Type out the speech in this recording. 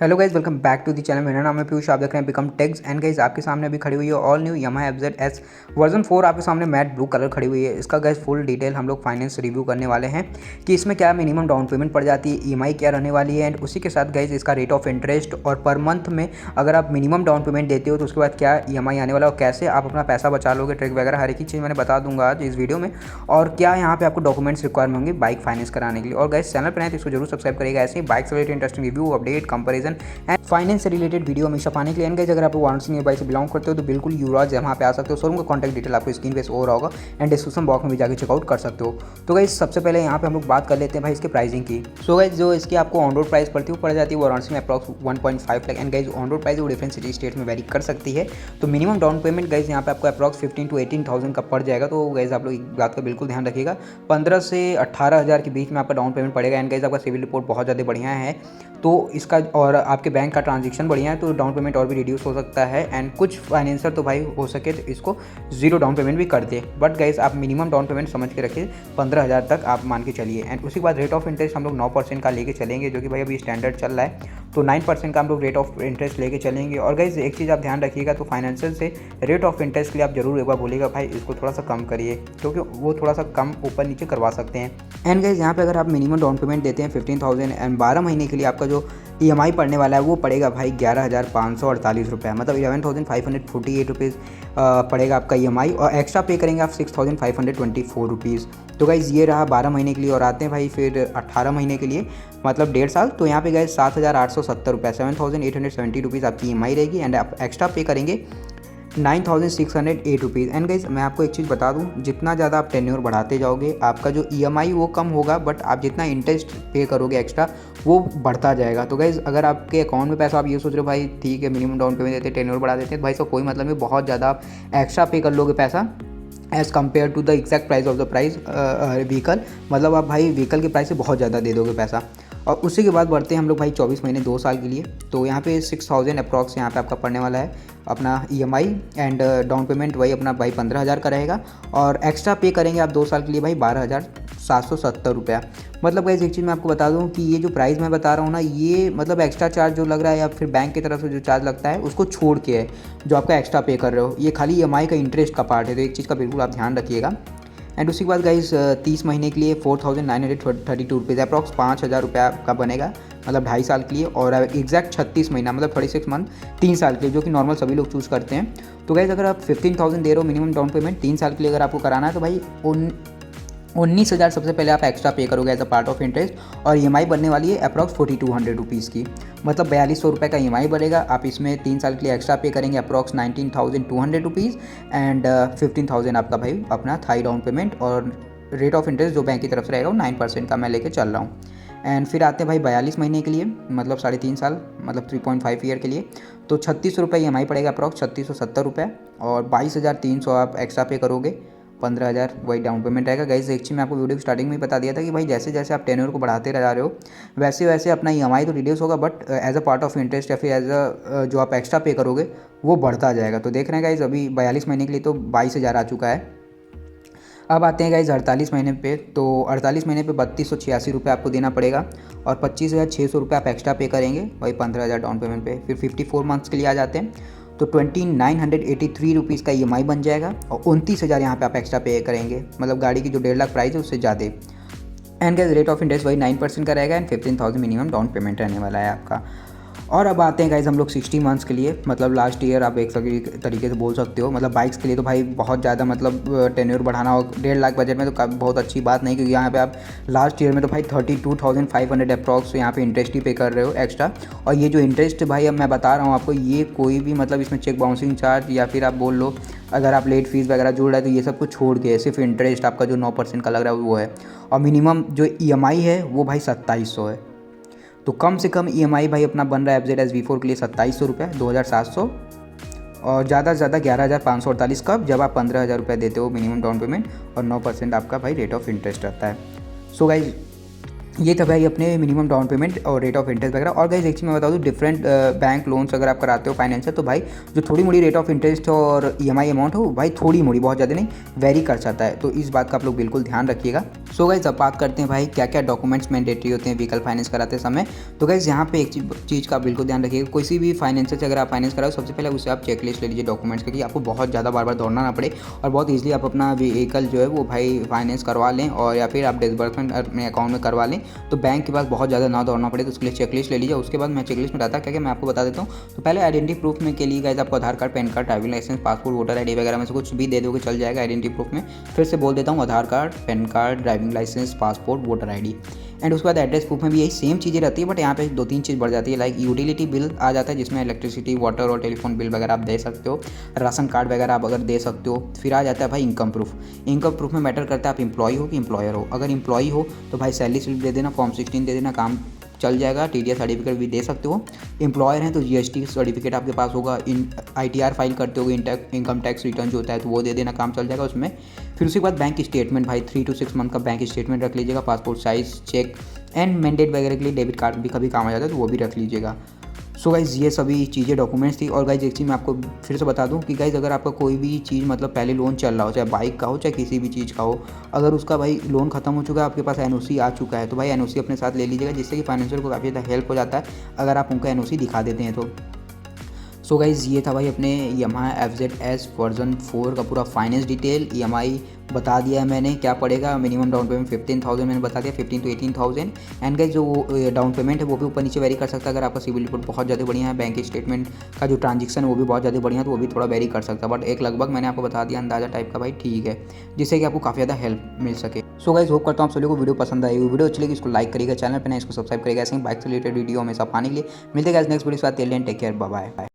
Hello guys, welcome back to the channel. मेरा नाम है पीयूष, आप देख रहे हैं बिकम टेक्स। एंड गाइज आपके सामने अभी खड़ी हुई है all new Yamaha FZ version 4 आपके सामने मैट ब्लू कलर खड़ी हुई है। इसका गाइज फुल डिटेल हम लोग फाइनेंस रिव्यू करने वाले हैं कि इसमें क्या मिनिमम डाउन पेमेंट पड़ जाती है, EMI क्या रहने वाली है, एंड उसी के साथ गाइज इसका रेट ऑफ इंटरेस्ट और पर मंथ में अगर आप मिनिमम डाउन पेमेंट देते हो तो उसके बाद क्या EMI आने वाला और कैसे आप अपना पैसा बचा लोगे, ट्रिक वगैरह हर एक चीज़ मैंने बता दूंगा आज इस वीडियो में। और क्या यहाँ पे आपको डॉक्यूमेंट्स रिक्वायरमेंट होंगे बाइक फाइनेंस कराने के लिए। और गाइज चैनल पर आए तो इसको जरूर सब्सक्राइब करेगा, ऐसे ही बाइक से related interesting review, update, comparison and finance से रिलेटेड वीडियो हमेशा पाने के लिए। एंड गाइस अगर आप वाराणसी नियर बाई से बिलोंग करते हो तो बिल्कुल युवराज यहाँ पे आ सकते हो। शोरूम का कॉन्टैक्ट डिटेल आपको स्क्रीन पे हो रहा होगा एंड डिस्क्रिप्शन बॉक्स में भी जाकर चेकआउट कर सकते हो। तो गाइस सबसे पहले यहाँ पे हम लोग बात कर लेते हैं भाई इसके प्राइसिंग की। सो गाइस जो इसकी आपको ऑन रोड प्राइस पड़ती है वो पड़ जाती है वाराणसी में approx 1.5 lakh. And guys on road price वो डिफरेंट सिटी स्टेट में वेरी कर सकती है। तो मिनिमम डाउन पेमेंट गाइस यहाँ पे आपको अप्रॉक्स 15 to 18,000 का पड़ जाएगा। तो गाइस आप लोग एक बात का बिल्कुल ध्यान रखिएगा, 15 से 18,000 के बीच में आपका डाउन पेमेंट पड़ेगा। एंड गाइस आपका सिविल रिपोर्ट बहुत ज़्यादा बढ़िया है तो इसका और आपके बैंक का ट्रांजेक्शन बढ़िया है तो डाउन पेमेंट और भी रिड्यूस हो सकता है। एंड कुछ फाइनेंसर तो भाई हो सके तो इसको जीरो डाउन पेमेंट भी कर दे, बट गाइस आप मिनिमम डाउन पेमेंट समझ के रखिए 15,000 तक आप मान के चलिए। एंड उसके बाद रेट ऑफ इंटरेस्ट हम लोग 9% का लेके चलेंगे, जो कि भाई अभी स्टैंडर्ड चल रहा है। तो 9% का हम लोग रेट ऑफ इंटरेस्ट लेके चलेंगे। और गाइस एक चीज़ आप ध्यान रखिएगा, तो फाइनेंशियल से रेट ऑफ इंटरेस्ट के लिए आप जरूर एक बार बोलिएगा भाई इसको थोड़ा सा कम करिए, क्योंकि वो थोड़ा सा कम ऊपर नीचे करवा सकते हैं। एंड गाइस यहाँ पे अगर आप मिनिमम डाउन पेमेंट देते हैं 15,000 एंड 12 महीने के लिए आपका जो EMI पड़ने वाला है वो पड़ेगा भाई 11,548 रुपये, मतलब 11,548 रुपीज़ पड़ेगा आपका EMI। और एक्स्ट्रा पे करेंगे आप 6,524 रुपीज़। तो गाइज़ ये रहा 12 महीने के लिए। और आते हैं भाई फिर 18 महीने के लिए, मतलब 1.5 साल। तो यहाँ पे गाइज़ 7,870 रुपये, 7,870 रुपीज़ आपकी EMI रहेगी। एंड आप एक्स्ट्रा पे करेंगे 9,608 रुपीज़। एंड गाइज मैं आपको एक चीज़ बता दूं, जितना ज़्यादा आप टेन्योर बढ़ाते जाओगे आपका जो EMI वो कम होगा, बट आप जितना इंटरेस्ट पे करोगे एक्स्ट्रा वो बढ़ता जाएगा। तो गाइज अगर आपके अकाउंट में पैसा, आप ये सोच रहे हो भाई ठीक है मिनिमम डाउन पेमेंट देते टेन्योर बढ़ा देते हैं, तो भाई इसका कोई मतलब नहीं, बहुत ज़्यादा आप एक्स्ट्रा पे कर लोगे पैसा as compared to the exact price of the price vehicle. मतलब आप भाई व्हीकल के प्राइस से बहुत ज़्यादा दे दोगे पैसा। और उसी के बाद बढ़ते हैं हम लोग भाई 24 महीने 2 साल के लिए। तो यहाँ पे 6,000 अप्रॉक्स यहाँ पे आपका पड़ने वाला है अपना EMI। एंड डाउन पेमेंट वही अपना भाई 15,000 का रहेगा। और एक्स्ट्रा पे करेंगे आप 2 साल के लिए भाई 12,770 रुपया। मतलब गाइस एक चीज़ मैं आपको बता दूं कि ये जो प्राइस मैं बता रहा हूँ ना, ये मतलब एक्स्ट्रा चार्ज जो लग रहा है या फिर बैंक की तरफ से जो चार्ज लगता है उसको छोड़ के है, जो आपका एक्स्ट्रा पे कर रहे हो, ये खाली EMI का इंटरेस्ट का पार्ट है। तो एक चीज़ का बिल्कुल आप ध्यान रखिएगा। एंड उसके बाद गाइस 30 महीने के लिए 4,932 रुपीज़, अप्रॉक्स 5,000 रुपया का बनेगा, मतलब 2.5 साल के लिए। और एग्जैक्ट 36 महीना मतलब 36 मंथ 3 साल के लिए, जो कि नॉर्मल सभी लोग चूज़ करते हैं। तो गाइस अगर आप 15,000 दे रहे हो मिनिमम डाउन पेमेंट 3 साल के लिए अगर आपको कराना है, तो भाई 19,000 सबसे पहले आप एक्स्ट्रा पे करोगे as a part of interest. और EMI बनने वाली है अप्रॉक्स 4,200 रुपीज़ की, मतलब 4,200 रुपये का EMI बढ़ेगा। आप इसमें 3 साल के लिए एक्स्ट्रा पे करेंगे अप्रॉक्स 19,200 रुपीज़। एंड 15,000 आपका भाई अपना था डाउन पेमेंट। और रेट ऑफ इंटरेस्ट जो बैंक की तरफ से रहेगा वो 9% का मैं लेके चल रहा हूँ। एंड फिर आते हैं भाई 42 महीने के लिए, मतलब 3.5 साल, मतलब 3.5 ईयर के लिए। तो 36 रुपये EMI पड़ेगा अप्रॉक्स 3,670 रुपये। और 22,300 आप एक्स्ट्रा पे करोगे, 15,000 वही डाउन पेमेंट रहेगा। गाइस एक चीज़ मैं आपको वीडियो की स्टार्टिंग में ही बता दिया था कि भाई जैसे जैसे आप टेन्योर को बढ़ाते जा रहे हो वैसे वैसे अपना EMI तो रिड्यूस होगा, but as a part of interest या फिर एज अ जो आप एक्स्ट्रा पे करोगे वो बढ़ता जाएगा। तो देख रहे हैं गाइस अभी 42 महीने के लिए तो 22,000 आ चुका है। अब आते हैं गाइस 48 महीने पे। तो 48 महीने पे 3,286 रुपये आपको देना पड़ेगा। और 25,600 रुपये आप एक्स्ट्रा पे करेंगे वही 15,000 डाउन पेमेंट पे। फिर 54 मंथ्स के लिए आ जाते हैं तो 2,983 रुपीज़ का EMI बन जाएगा। और 29,000 यहाँ पे आप एक्स्ट्रा पे करेंगे, मतलब गाड़ी की जो 1.5 लाख प्राइस है उससे ज़्यादा। And guys rate of interest वही 9% का रहेगा। एंड 15,000 मिनिमम डाउन पेमेंट रहने वाला है आपका। और अब आते हैं गाइस हम लोग 60 मंथ्स के लिए, मतलब लास्ट ईयर आप एक सभी तरीके से बोल सकते हो। मतलब बाइक्स के लिए तो भाई बहुत ज़्यादा मतलब टेन्योर बढ़ाना और 1.5 लाख बजट में तो बहुत अच्छी बात नहीं, क्योंकि यहाँ पे आप लास्ट ईयर में तो भाई 32,500 अप्रॉक्स यहाँ पे इंटरेस्ट ही पे कर रहे हो एक्स्ट्रा। और ये जो इंटरेस्ट भाई अब मैं बता रहा हूँ आपको, ये कोई भी मतलब इसमें चेक बाउंसिंग चार्ज या फिर आप बोल लो अगर आप लेट फीस वगैरह जुड़ रहा है तो ये सब कुछ छोड़ के सिर्फ इंटरेस्ट आपका जो 9% का लग रहा है वो है। और मिनिमम जो EMI है वो भाई 2,700 है। तो कम से कम EMI भाई अपना बन रहा है FZ V4 के लिए 2,700 रुपये, 2,700। और ज़्यादा से ज़्यादा 11,548 कब, जब आप 15,000 रुपये देते हो मिनिमम डाउन पेमेंट और 9% आपका भाई रेट ऑफ इंटरेस्ट रहता है। सो गाइज ये था भाई अपने मिनिमम डाउन पेमेंट और रेट ऑफ इंटरेस्ट वगैरह। और गाइस एक चीज़ मैं बता दूँ, डिफरेंट बैंक लोन्स अगर आप कराते हो फाइनेंशियल, तो भाई जो थोड़ी मोड़ी रेट ऑफ इंटरेस्ट और ईएमआई अमाउंट हो भाई थोड़ी मोड़ी, बहुत ज़्यादा नहीं, वेरी कर जाता है। तो इस बात का आप लोग बिल्कुल ध्यान रखिएगा। सो गाइस अब बात करते हैं भाई क्या क्या डॉक्यूमेंट्स मैंडेटरी होते हैं व्हीकल फाइनेंस कराते समय। तो गाइस यहाँ पे एक चीज़ का बिल्कुल ध्यान रखिएगा, किसी भी फाइनेंसर से अगर आप फाइनेंस कराओ सबसे पहले उससे आप चेकलिस्ट ले लीजिए डॉक्यूमेंट्स की, आपको बहुत ज़्यादा बार बार दौड़ना ना पड़े और बहुत ईजिली आप अपना व्हीकल जो है वो भाई फाइनेंस करवा लें, और या फिर आप डिसबर्समेंट अपने अकाउंट में करवा लें, तो बैंक के पास बहुत ज़्यादा ना दौड़ना पड़े। तो उसके लिए चेकलिस्ट ले लीजिए। उसके बाद मैं चेकलिस्ट में रहता क्या मैं आपको बता देता हूँ। तो पहले आइडेंटिटी प्रूफ में के लिए गाइस आपको Aadhaar card, PAN card, driving licence, passport, voter ID वगैरह में से कुछ भी दे दोगे चल जाएगा आइडेंटिटी प्रूफ में। फिर से बोल देता हूँ, Aadhaar card, PAN card, driving licence, passport, voter ID. And उसके बाद एड्रेस प्रूफ में भी यही सेम चीज़ें रहती है, बट यहाँ पे 2-3 चीज़ बढ़ जाती है। लाइक यूटिलिटी बिल आ जाता है जिसमें इलेक्ट्रिसिटी, वाटर और टेलीफोन बिल वगैरह आप दे सकते हो। राशन कार्ड वगैरह आप अगर दे सकते हो। फिर आ जाता है भाई इनकम प्रूफ। इनकम प्रूफ में मैटर करता है आप एम्प्लॉय हो कि एम्प्लॉयर हो। अगर एम्प्लॉय हो तो भाई सैलरी स्लिप दे देना, फॉर्म 16 दे देना, काम चल जाएगा। टीडीएस सर्टिफिकेट भी दे सकते हो। एम्प्लॉयर हैं तो जीएसटी सर्टिफिकेट आपके पास होगा। आईटीआर फाइल करते हो, इनकम टैक्स रिटर्न जो होता है तो वो दे देना, काम चल जाएगा उसमें। फिर उसके बाद बैंक स्टेटमेंट भाई 3 to 6 मंथ का बैंक स्टेटमेंट रख लीजिएगा। Passport size, cheque and mandate वगैरह के लिए डेबिट कार्ड भी कभी काम आ जाता है तो वो भी रख लीजिएगा। सो गाइज़ ये सभी चीज़ें डॉक्यूमेंट्स थी। और गाइज़ एक चीज़ मैं आपको फिर से बता दूं कि गाइज़ अगर आपका कोई भी चीज़ मतलब पहले लोन चल रहा हो, चाहे बाइक का हो चाहे किसी भी चीज़ का हो, अगर उसका भाई लोन खत्म हो चुका है, आपके पास एनओसी आ चुका है, तो भाई एनओसी अपने साथ ले लीजिएगा, जिससे कि फाइनेंशियल को काफ़ी ज़्यादा हेल्प हो जाता है अगर आप उनका एनओसी दिखा देते हैं तो। सो गाइज़ ये था भाई अपने Yamaha FZS वर्जन 4 का पूरा फाइनेंस डिटेल। ईएमआई बता दिया है मैंने क्या पड़ेगा। मिनिमम डाउन पेमेंट 15,000 मैंने बता दिया, 15 to 18,000। एंड गाइज जो डाउन पेमेंट है वो भी ऊपर नीचे वेरी कर सकता है। अगर आपका सिविल रिपोर्ट बहुत ज़्यादा बढ़िया है, बैंक स्टेटमेंट का जो ट्रांजेक्शन है वो भी बहुत ज़्यादा बढ़िया है, तो वो भी थोड़ा वेरी कर सकता है। बट एक लगभग मैंने आपको बता दिया अंदाजा टाइप का भाई, ठीक है, जिससे कि आपको काफ़ी ज़्यादा हेल्प मिल सके। सो गाइज होप करता हूँ आप सभी को वीडियो पसंद आई। वीडियो अच्छी लगी इसको लाइक करिएगा, चैनल पर नहीं इसको सब्सक्राइब करिएगा। ऐसे ही बाइक से रिलेटेड वीडियो हमेशा पाने के लिए मिलते हैं गाइज नेक्स्ट वीडियो के साथ। Take care, bye bye.